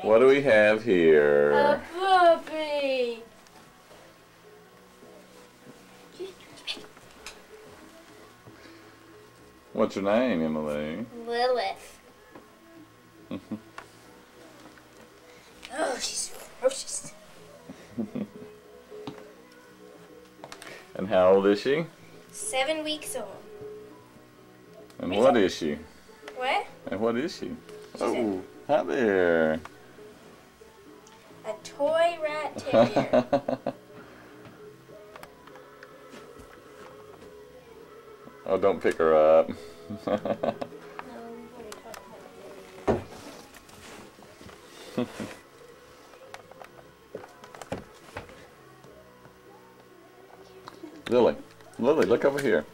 What do we have here? A puppy. What's your name, Emily? Lilith. Oh, she's ferocious. And how old is she? 7 weeks old. And what is she? What? And what is she? Oh, hi there. A toy rat terrier. Oh, don't pick her up. Lily, look over here.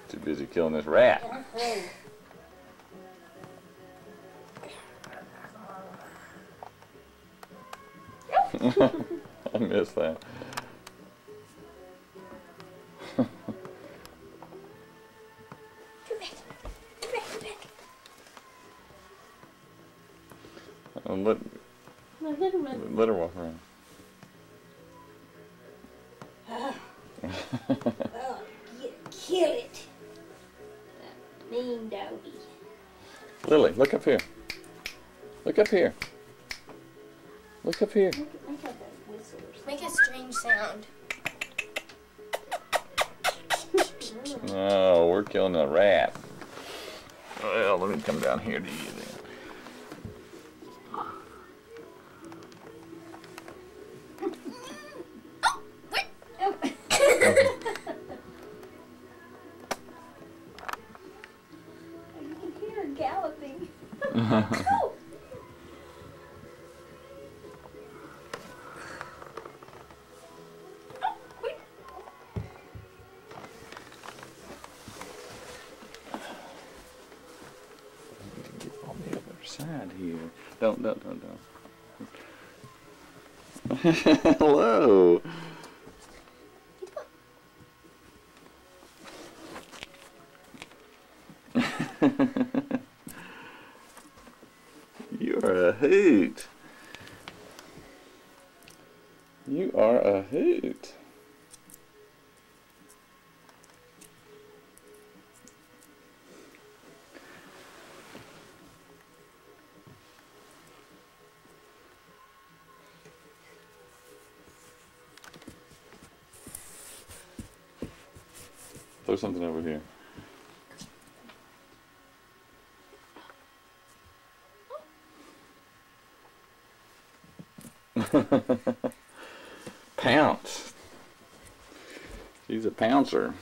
Too busy killing this rat. I missed that. Let her walk around. Oh, kill it. That mean doggy. Lily, look up here. Look up here. Look up here. Make a strange sound. Oh, we're killing a rat. Well, let me come down here to you then. You can hear her galloping. On the other side here. Don't. Hello. You are a hoot. You are a hoot. Throw something over here. Pounce. She's a pouncer.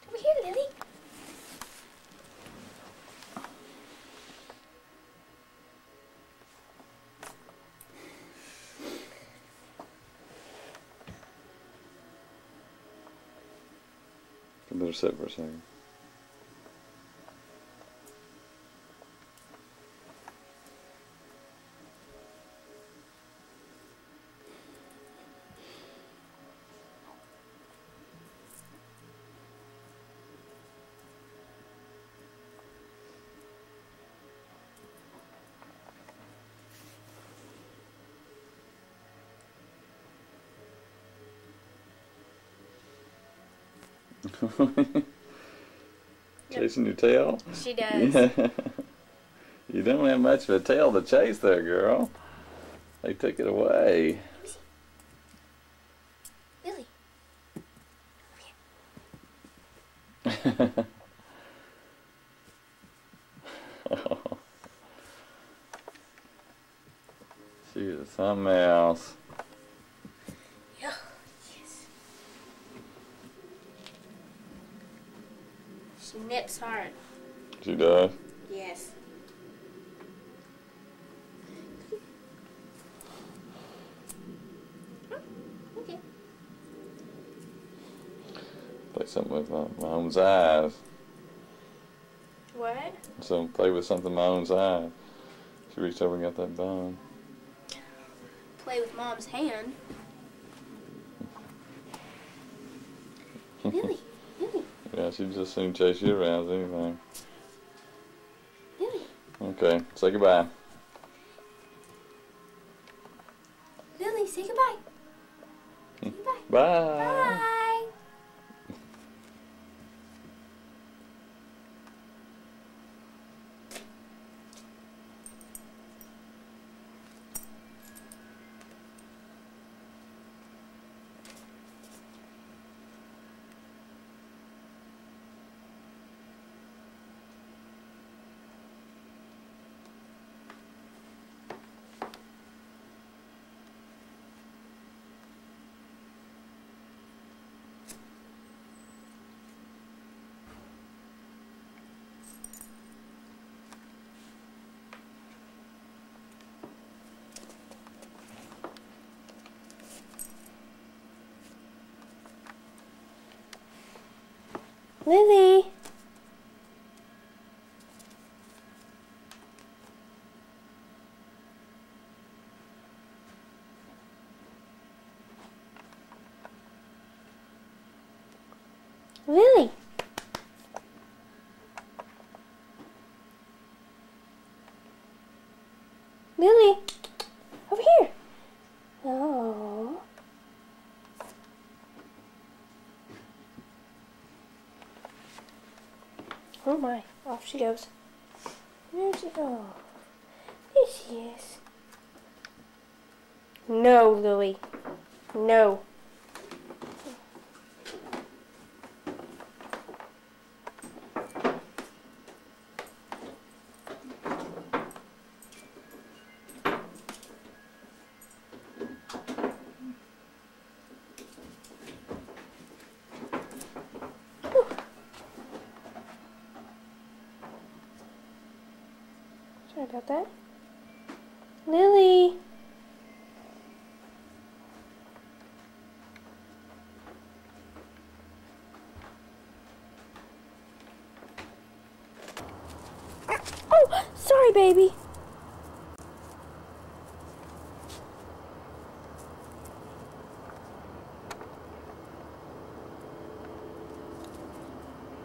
Over here, Lily. I better sit for a second. Chasing your tail? She does. Yeah. You don't have much of a tail to chase there, girl. They took it away. Lily. Oh. She is something else. Yeah. Yes. She nips hard. She does? Yes. Okay. Play something with my own eyes. What? So play with something my own size. She reached over and got that bone. Play with Mom's hand. Lily, Lily, Yeah, she'd just soon chase you around as anything. Lily. Okay, say goodbye. Lily, say goodbye. Say goodbye. Bye. Bye. Lily. Lily. Lily. Over here. Oh. Oh my, off she goes. Where'd she go? There she is. No, Lily. No. Sorry about that. Lily. Oh, sorry, baby.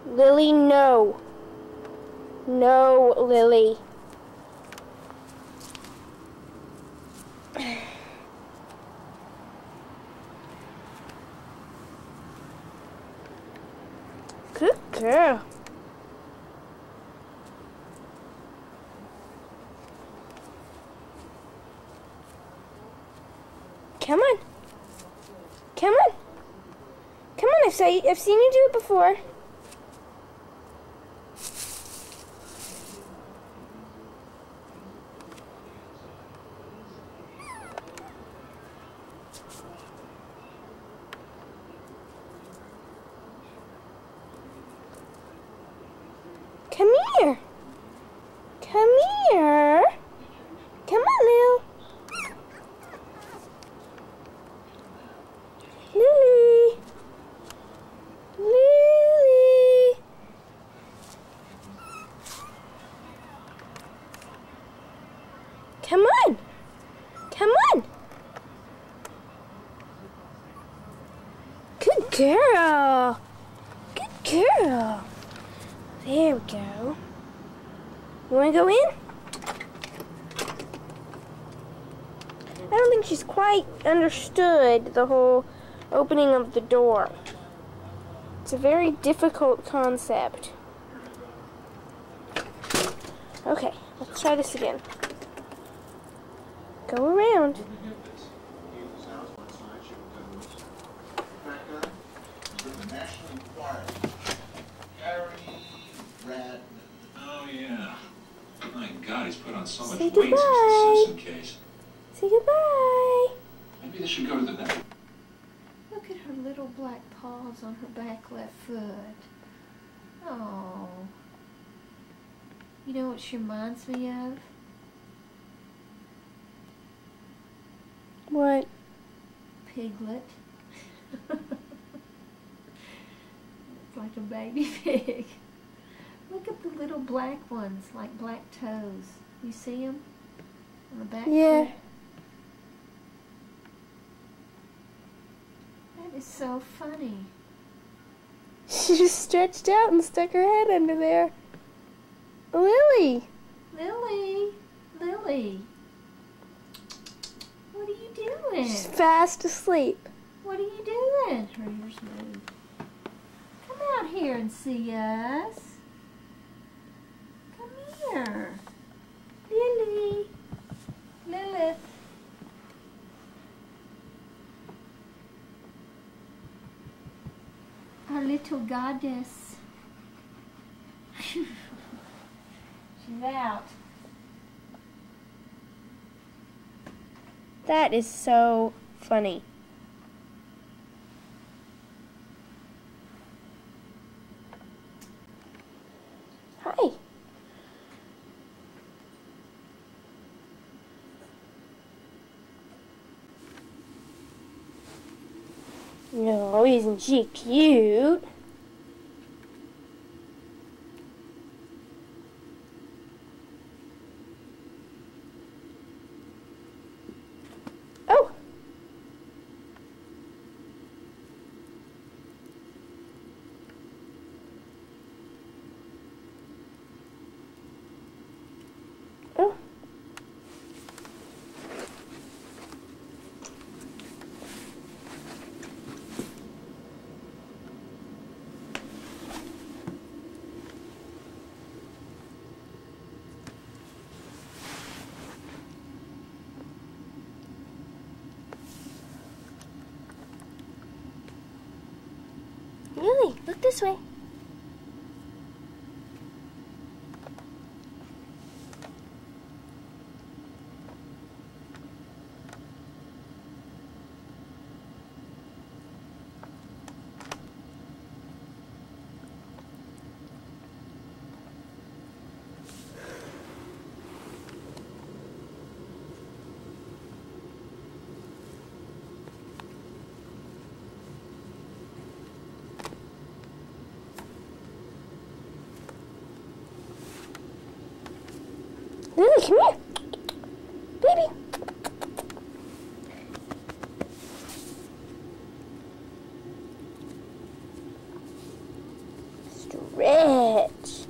Lily, no. No, Lily. Good girl. Come on. Come on. Come on, I've seen you do it before. Come here. Come here. Come on, Lil. Lily. Lily. Come on. Come on. Good girl. Good girl. There we go. You want to go in? I don't think she's quite understood the whole opening of the door. It's a very difficult concept. Okay, let's try this again. Go around. Oh, yeah. My God, he's put on so much Say weight since the goodbye. Simpson case. Say goodbye. Maybe they should go to the vet. Look at her little black paws on her back left foot. Oh. You know what she reminds me of? What? Piglet. It's like a baby pig. Look at the little black ones, like black toes. You see them? On the back Yeah. foot. That is so funny. She just stretched out and stuck her head under there. Lily! Lily, Lily, what are you doing? She's fast asleep. What are you doing? Her ears move. Come out here and see us. Come here. Lily. Lilith. Our little goddess. She's out. That is so funny. Hi. No, isn't she cute? Oh. Oh. Lily, look this way. Lily, come here. Baby. Stretch.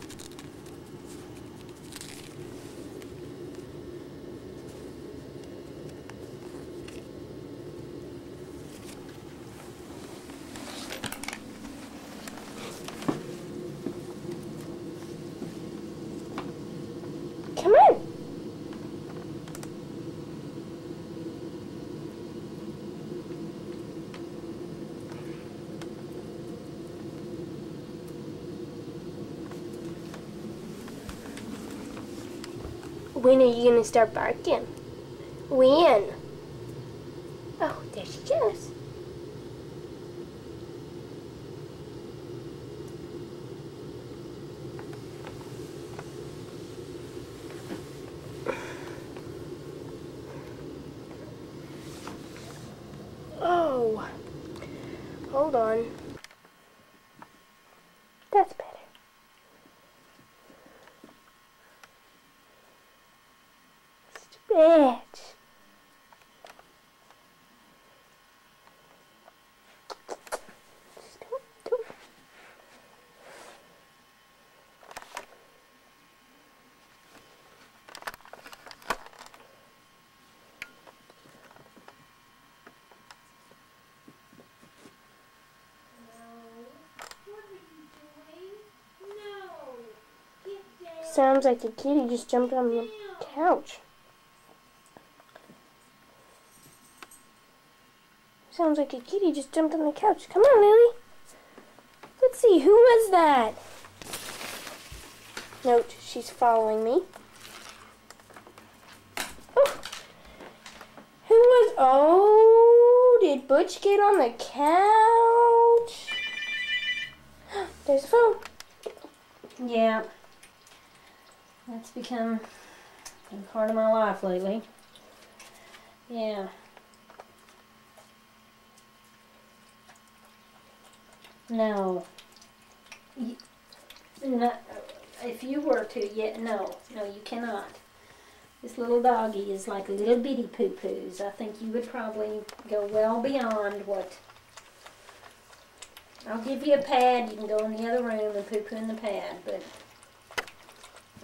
Come on. When are you gonna start barking? When? Oh, there she goes. Oh, hold on. That's better. Stretch. Sounds like a kitty just jumped on the couch. Sounds like a kitty just jumped on the couch. Come on, Lily. Let's see, who was that? Note, she's following me. Oh. Who was... Oh, did Butch get on the couch? There's the phone. Yeah. That's become a part of my life lately. Yeah. No. No. If you were to, yeah, no. No, you cannot. This little doggy is like little bitty poo-poos. I think you would probably go well beyond what... I'll give you a pad. You can go in the other room and poo-poo in the pad, but...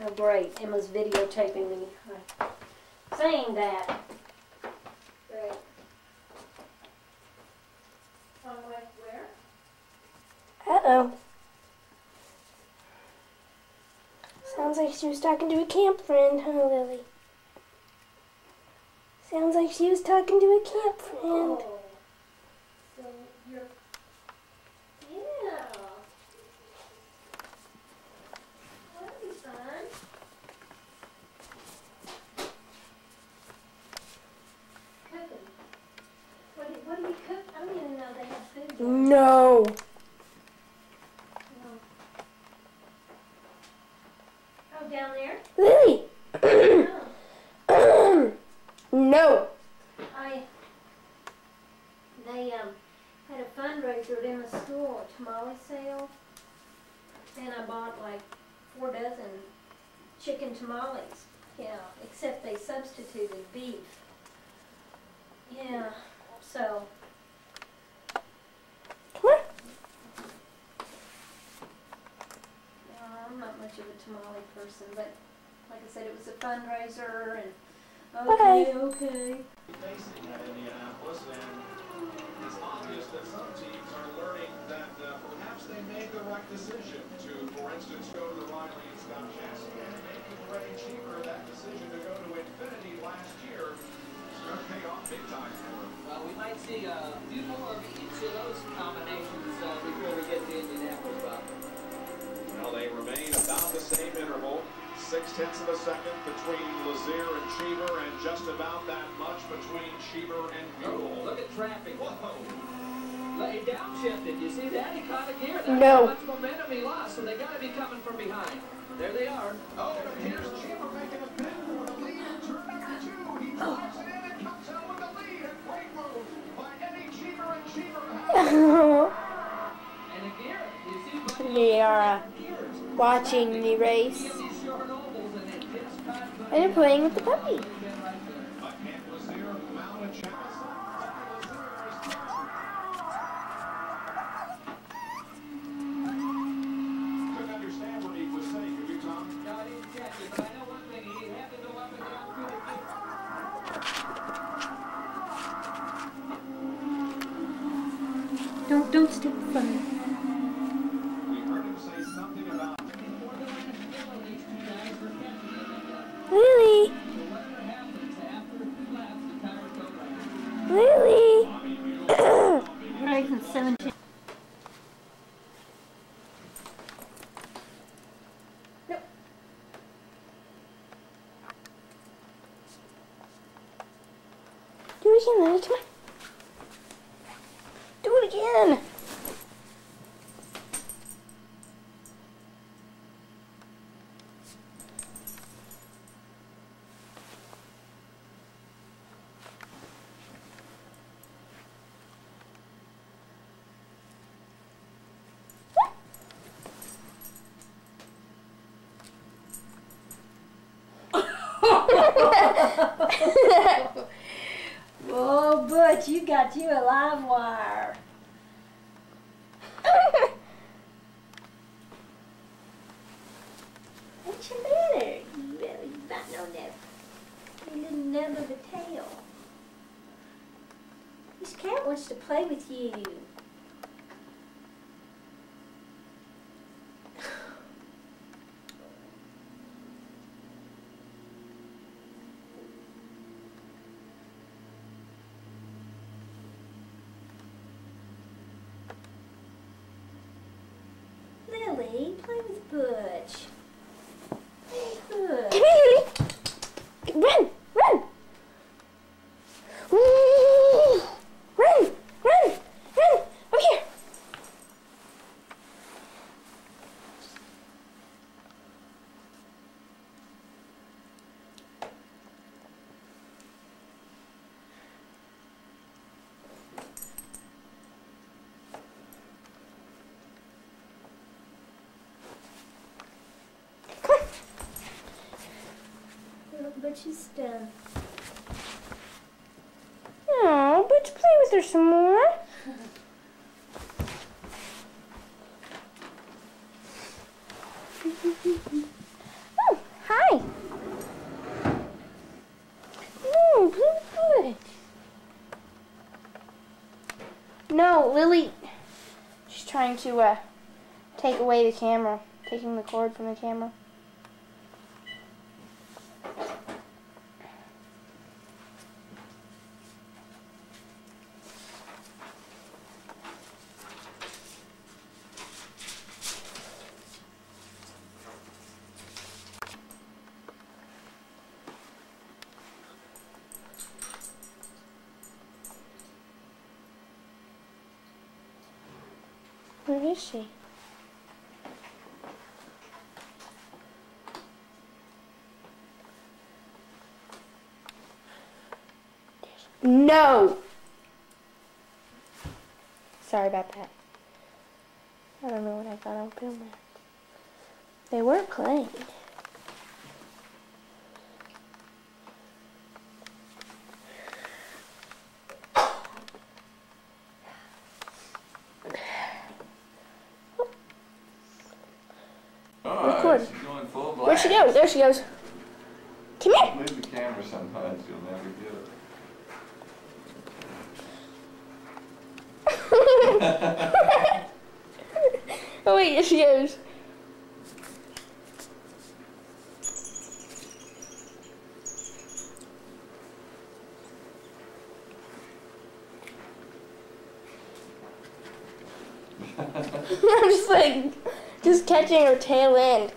Oh, great. Emma's videotaping me. Saying that. Great. Where? Uh-oh. Sounds like she was talking to a camp friend, huh, Lily? Sounds like she was talking to a camp friend. Oh. So you're... Yeah. That'll be fun. Cooking. What do you cook? I don't even know they have food there. No. Oh, down there? Lily! Oh. No. They had a fundraiser at Emma's school, a tamale sale, and I bought like 4 dozen chicken tamales. Yeah, except they substituted beef. Yeah, so. Come on. I'm not much of a tamale person, but like I said, it was a fundraiser, and Bye. okay. Facing at Indianapolis, and it's obvious that some teams are learning that perhaps they made the right decision to, for instance, go to the Riley and Scott Chassis, and maybe Freddie Cheaper, that decision to go to Infinity last year is going to pay off big time for him. Well, we might see a few more of each of those combinations before we get to Indianapolis, Bob. Well, they remain about the same interval. 0.6 of a second between Lazier and Cheever, and just about that much between Cheever and Buell. Look at traffic. Whoa! He downshifted. You see that? He caught a gear. That's No. how much momentum he lost, so they got to be coming from behind. There they are. Oh, and here's Cheever making a bid for the lead in turn number 2. He drives it in and comes out with the lead. A great move by Eddie Cheever, and Cheever And a gear. You see, buddy? We are watching the race. These short ovals, and it just caught And they're playing with the puppy. Again, Lazier mounted Chassis. Couldn't understand what he was saying, could you, Tom? No, I didn't catch it, but I know one thing. He had to go up and down through the gear. Don't step from me. We heard him say something about Lily! Lily! Right in 17. Nope. Do it again, Lily. Come on. Do it again. Whoa, Butch, you got you a live wire. What's your matter? You got no nub. You little nub of a tail. This cat wants to play with you. Lily, play with Butch. Play with Butch. Come here, Lily. Run! Run! Ooh. Run! Run! Run! but she's done. Oh, but play with her some more. Oh, hi. No, good. No, Lily. She's trying to take away the camera, taking the cord from the camera. Where is she? No! Sorry about that. I don't know what I thought I was filming. They were playing. Record. She's going full blast. Where'd she go? There she goes. Come here. Move the camera sometimes, you'll never get it. Oh wait, there she goes. I'm just like, just catching her tail end.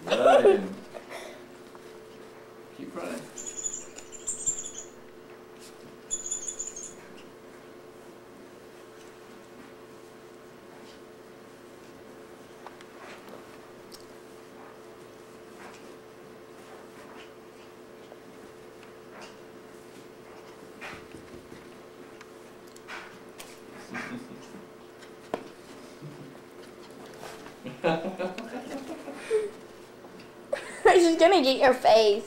Ryan. Keep running. She's gonna get your face.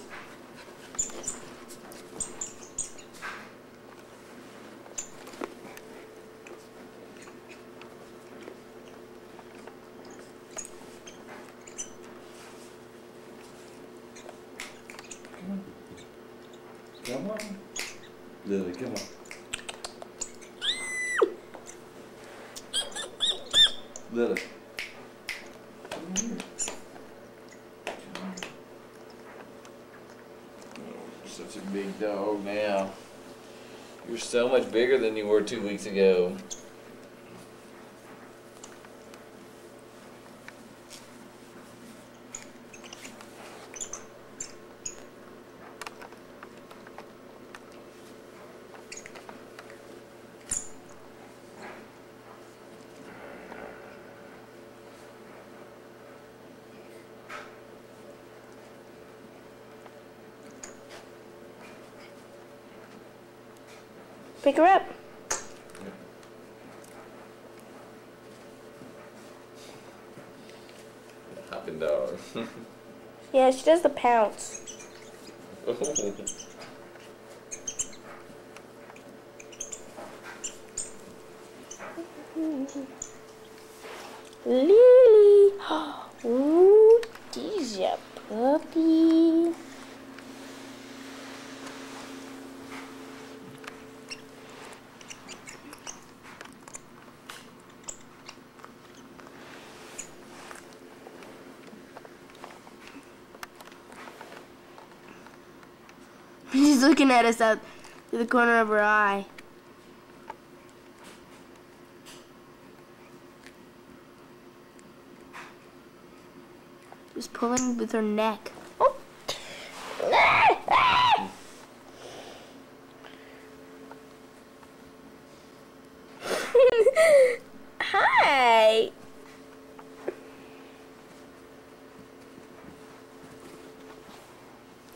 Come on. Lily, come on. Lily. Come here. You're such a big dog now. You're so much bigger than you were 2 weeks ago. Pick her up. Hopping dog. Yeah, she does the pounce. Lily. Ooh, she's a puppy. She's looking at us out through the corner of her eye. Just pulling with her neck. Oh. Hi.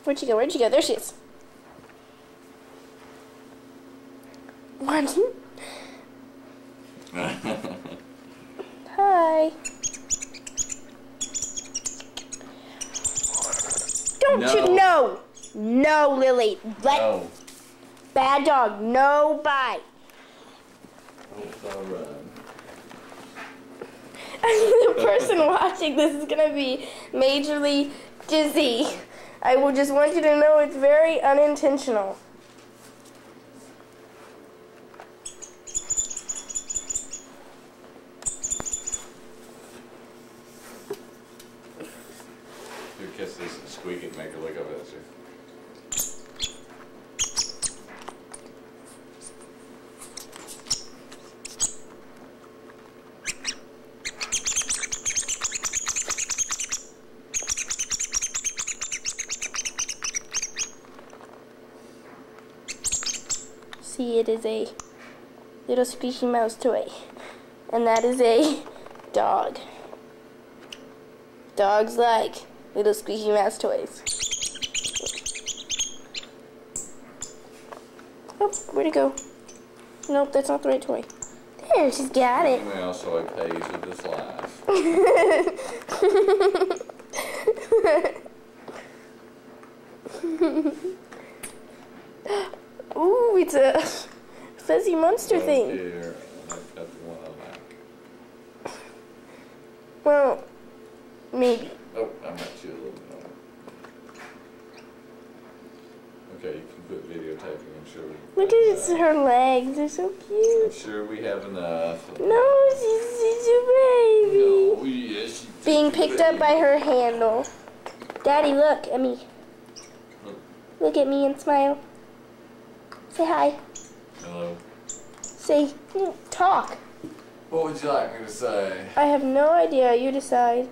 Where'd she go? Where'd she go? There she is. What? Hi. don't you? No. No, Lily. No. Bad dog. No bite. Don't run. The person watching this is going to be majorly dizzy. I will just want you to know it's very unintentional. You kiss this and squeak it and make her look up at you. See, it is a little squishy mouse toy. And that is a dog. Dogs like little squishy mouse toys. Oh, where'd it go? Nope, that's not the right toy. There, she's got it. Well, so it pays with this life. Ooh, it's a fuzzy monster Well, thing. here, and I've got the one I like. Well, maybe. Oh, I might chew a little bit on it. Okay, you can quit videotaping, I'm sure. Look at her legs, they're so I'm cute. sure we have enough. No, she's a baby. Oh, yes, she Being took the picked up by baby. her handle. Daddy, look at me. Look at me and smile. Say hi. Hello. Say, talk. What would you like me to say? I have no idea. You decide.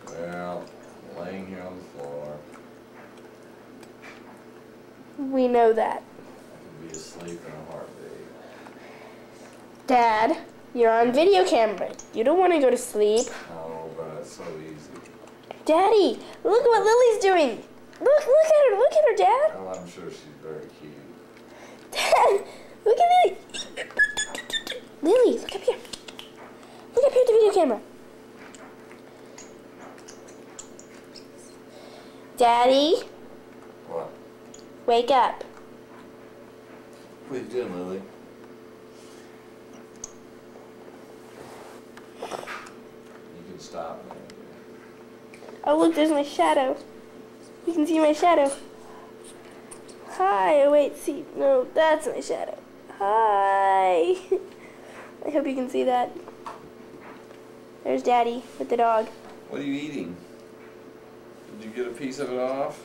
Well, I'm laying here on the floor. We know that. I can be asleep in a heartbeat. Dad, you're on video camera. You don't want to go to sleep. Oh, but it's so easy. Daddy, look what Lily's doing. Look at her. Look at her, Dad. Oh, I'm sure she's very cute. Dad, look at Lily. Lily, look up here. Look up here at the video camera. Daddy, What? wake up. What are you doing, Lily? You can stop now. Oh, look, there's my shadow. You can see my shadow. Hi. Oh, wait, see. No, that's my shadow. Hi. I hope you can see that. There's Daddy with the dog. What are you eating? Did you get a piece of it off?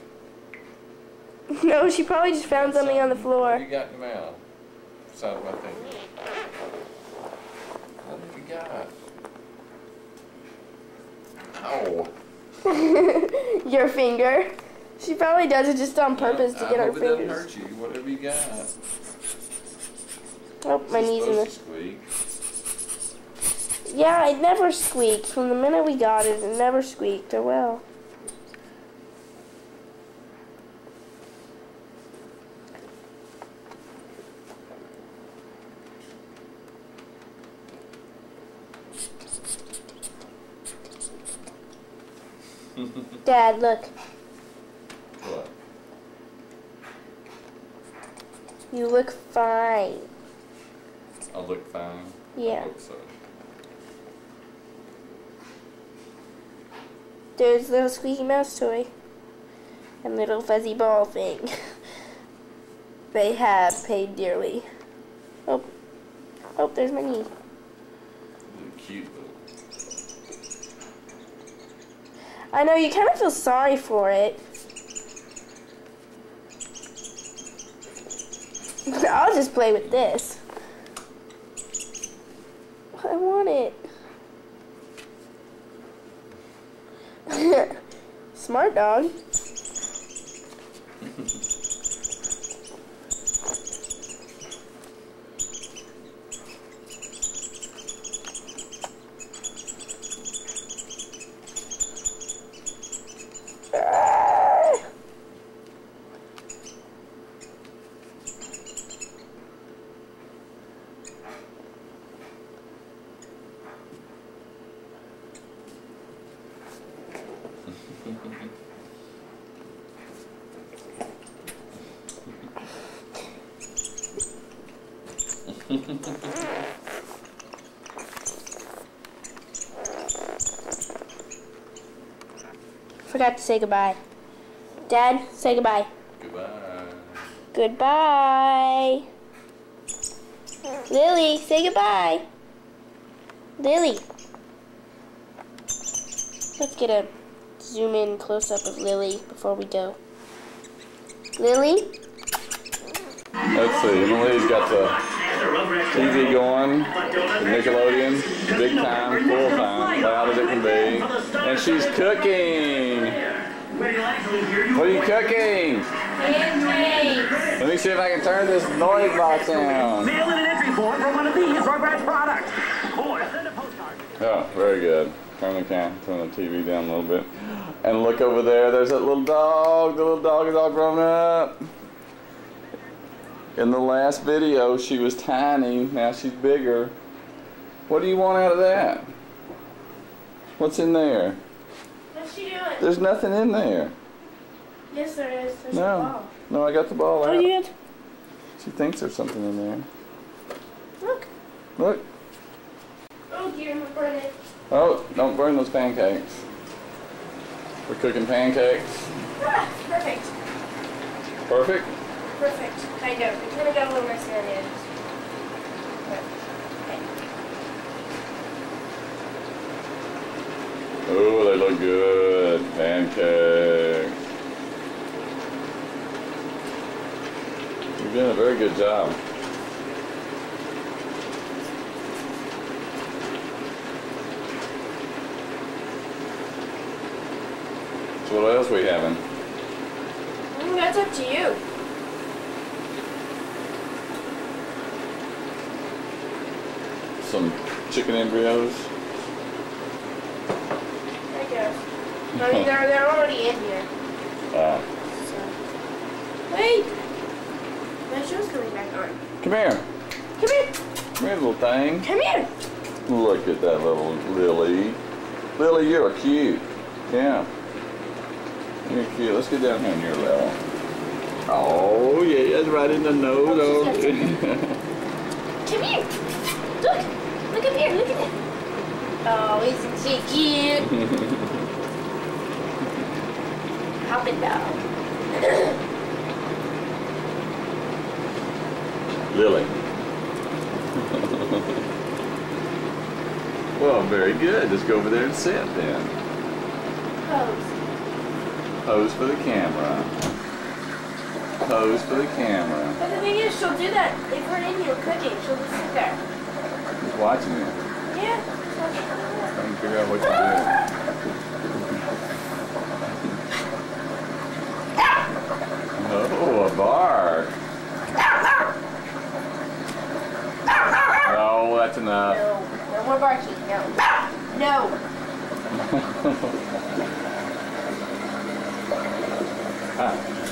No, she probably just found something on the What floor. you got in your mouth? Side of my finger. What have you got? Ow. Your finger. She probably does it just on purpose to get I her hope it doesn't fingers. hurt you. Whatever you got. Oh, my It's knees in supposed the... to squeak. Yeah, it never squeaked. From the minute we got it, it never squeaked. Oh, well. Dad, look. What? You look fine. I look fine. Yeah. I hope so. There's little squeaky mouse toy. And little fuzzy ball thing. They have paid dearly. Oh. Oh, there's my knee. You're cute little. I know, you kind of feel sorry for it. I'll just play with this. I want it. Smart dog. Forgot to say goodbye. Dad, say goodbye. Goodbye. Goodbye. Lily, say goodbye. Lily. Let's get a zoom in close up of Lily before we go. Lily? Let's see, Emily's got the TV going, the Nickelodeon, big time, full time, loud as it can be. And she's cooking. What are you cooking? Pancakes. Let me see if I can turn this noise box down. Mail in an entry form for one of these Rugrats products. Or send a postcard. Oh, very good. Turn the TV down a little bit. And look over there, there's that little dog. The little dog is all grown up. In the last video, she was tiny. Now she's bigger. What do you want out of that? What's in there? What's she doing? There's nothing in there. Yes, there is. There's a No. ball. No, I got the ball Oh, out. you got? She thinks there's something in there. Look. Look. Oh dear, I'm burn it. Oh, don't burn those pancakes. We're cooking pancakes. Ah, perfect. Perfect? Perfect. Kind of. It kind of got a little messy on the edges. But, okay. Oh, they look good. Pancakes. You've done a very good job. So what else we having? That's up to you. Some chicken embryos. I guess. I mean, they're already in here. So. Wait! My show's coming back on. Come here. Come here! Come here, little thing. Come here! Look at that little Lily. Lily, you're cute. Yeah. You're cute. Let's get down here on your level. Oh, yeah, that's right in the nose. Oh. Come here! Look! Look up here, look at it! Oh, isn't she cute? Hop it down. Lily. Well, very good. Just go over there and sit then. Pose. Pose for the camera. Pose for the camera. But the thing is, she'll do that if we're in here cooking. She'll just sit there. Just watching you. Yeah. Trying to figure out what you're doing. Oh, a bark. Oh, that's enough. No. No more barking. No. No.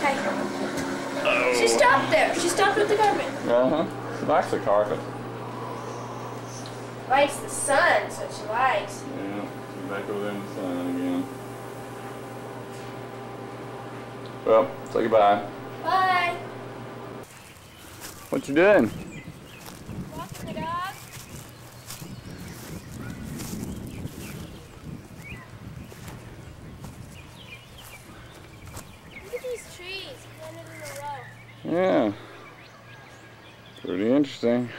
Hey. She stopped there. She stopped with the carpet. Uh-huh. She likes the carpet. Likes the sun, so she likes. Yeah, she's back over there in the sun again. Well, say goodbye. Bye. What you doing? Walking the dog. Look at these trees planted in a row. Yeah. Pretty interesting.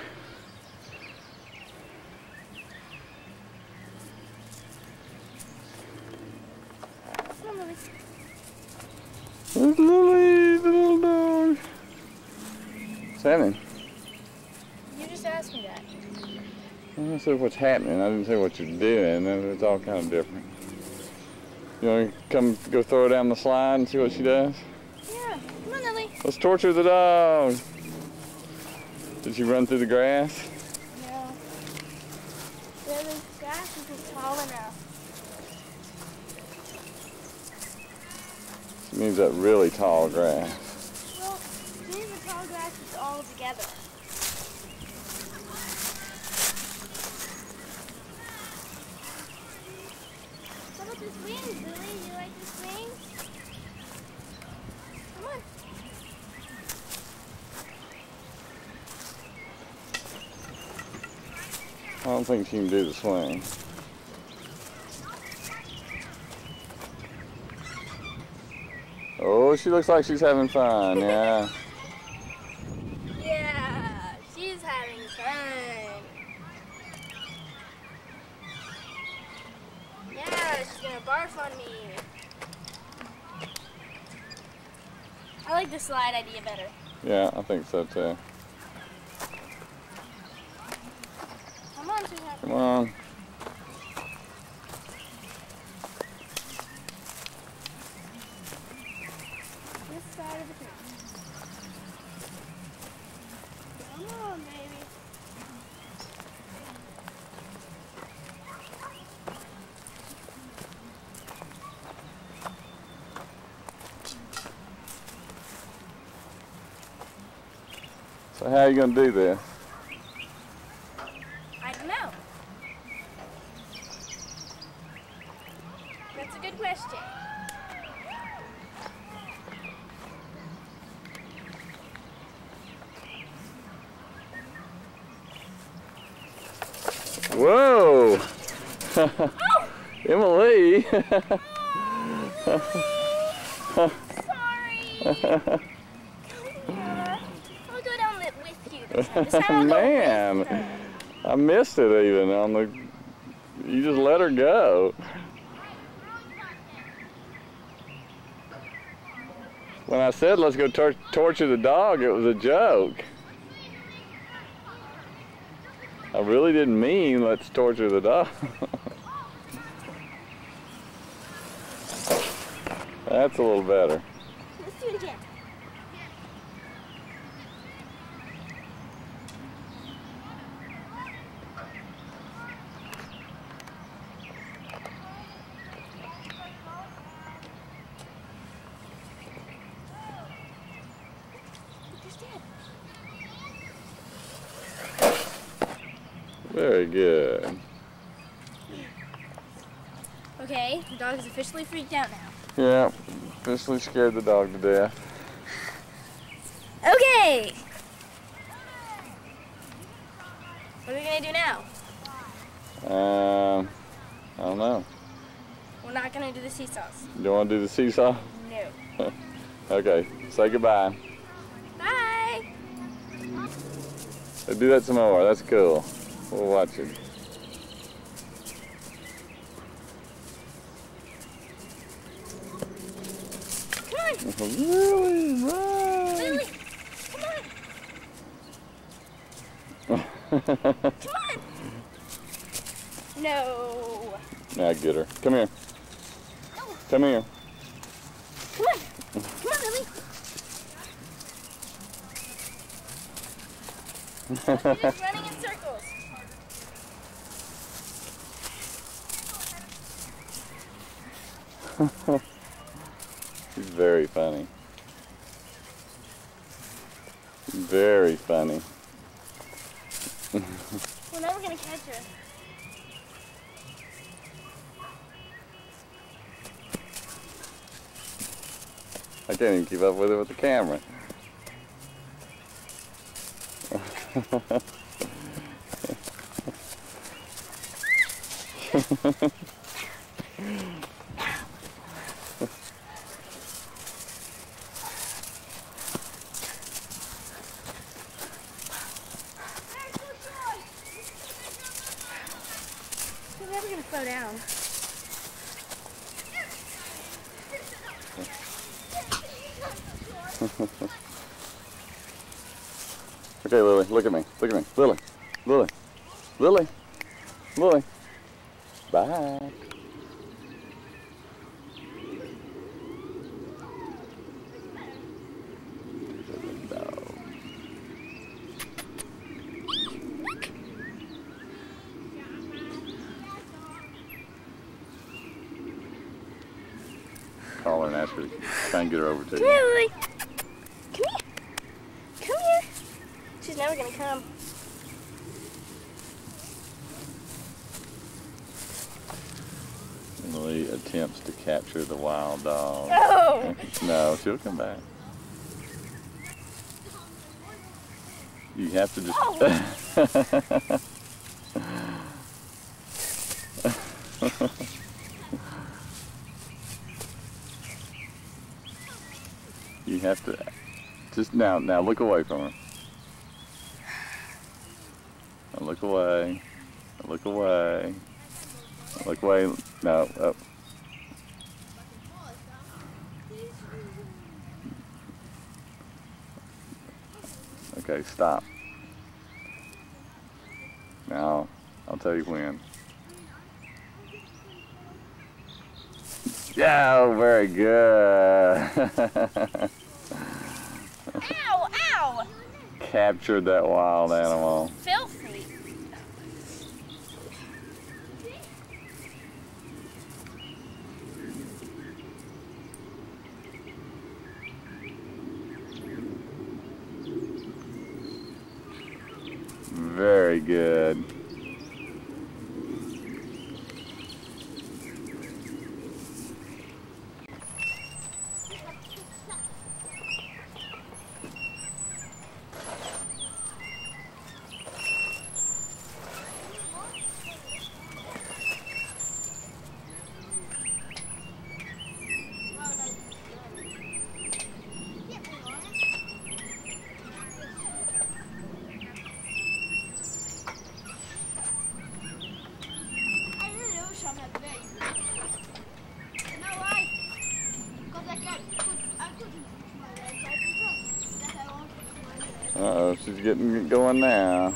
There's Lily, the little dog. What's happening? You just asked me that. I said what's happening. I didn't say what you're doing. It's all kind of different. You want to come go throw her down the slide and see what she does? Yeah. Come on, Lily. Let's torture the dog. Did she run through the grass? No. Lily's grass isn't tall enough. She needs that really tall grass. Well, she needs the tall grass that's all together. How about the swings, Lily? You like the swings? Come on. don't think she can do the swing. Oh, she looks like she's having fun, yeah. Yeah, she's having fun. Yeah, she's gonna barf on me. I like the slide idea better. Yeah, I think so too. Come on, sweetheart. Come on. This side of the tree. Come on, baby. So how are you gonna do this? I don't know. That's a good question. Whoa! Emily! Sorry. I'll go down with you this time. This time I'll go Man, with her. I missed it even on the. You just let her go. When I said let's go torture the dog, it was a joke. I really didn't mean let's torture the dog. That's a little better. Let's do it again. Very good. Okay, the dog is officially freaked out now. Yeah, officially scared the dog to death. Okay! What are we gonna do now? I don't know. We're not gonna do the seesaws. You want to do the seesaw? No. Okay, say goodbye. Bye! Do that some more, that's cool. We'll watch it. Come on! Really? Run! Lily! Come on! Come on! No! Now get her. Come here. Come here. Come on! Come on, Lily! You're just running in circles. She's very funny. Very funny. We're never gonna catch her. I can't even keep up with her with the camera. We're never gonna slow down. Okay, Lily, look at me. Look at me. Lily. Lily. Lily. Lily. Bye. Call her and ask her to try and get her over to Come you. here, Lily. Come here. Come here. She's never gonna come. Lily attempts to capture the wild dog. No. No, she'll come back. You have to just... You have to just now look away from her. Now look away. Look away. Look away. No. Oh. Okay, stop. Now, I'll tell you when. Yeah, oh, very good. Ow, ow! Captured that wild animal. Filthy. Very good. Uh-oh, she's getting going now.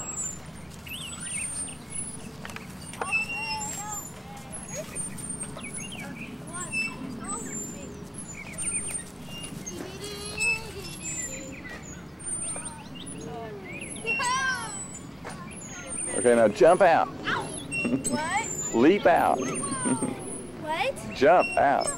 Okay, now jump out. What? Leap out. What? Jump out.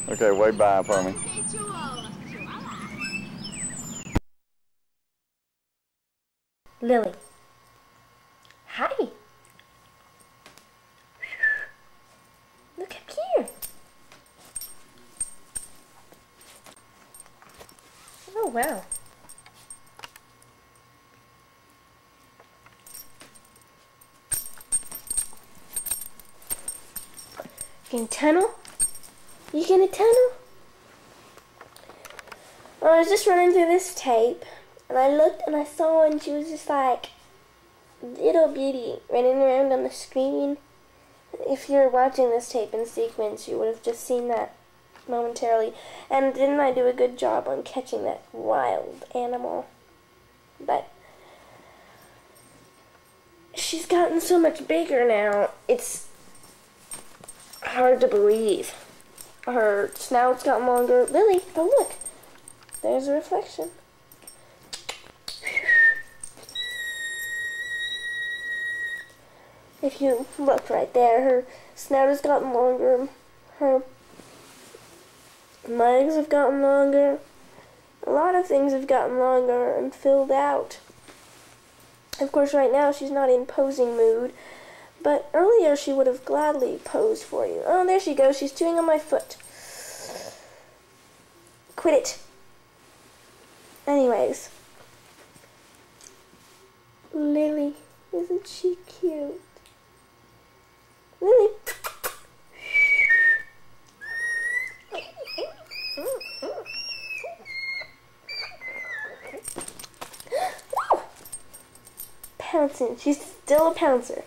Okay, wave bye for me. Lily. Hi. Look up here. Oh, wow. You can tunnel? You gonna tunnel? Well, I was just running through this tape, and I looked and I saw her, and she was just like little beauty running around on the screen. If you're watching this tape in sequence, you would have just seen that momentarily. And didn't I do a good job on catching that wild animal? But she's gotten so much bigger now, it's hard to believe. Her snout's gotten longer. Lily, oh look, there's a reflection. If you look right there, her snout has gotten longer, her legs have gotten longer, a lot of things have gotten longer and filled out. Of course, right now she's not in posing mood, but earlier she would have gladly posed for you. Oh, there she goes, she's chewing on my foot. Quit it. Anyways. Lily, isn't she cute? Lily. Pouncing. She's still a pouncer.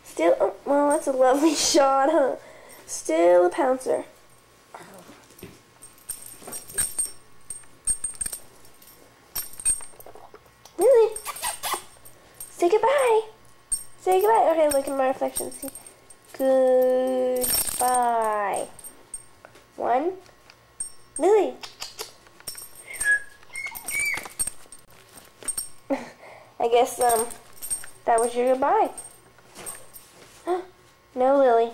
Still, oh, well, that's a lovely shot, huh? Still a pouncer. Lily, say goodbye. Say goodbye. Okay, look at my reflection. See. Goodbye. One. Lily. I guess, that was your goodbye. No, Lily.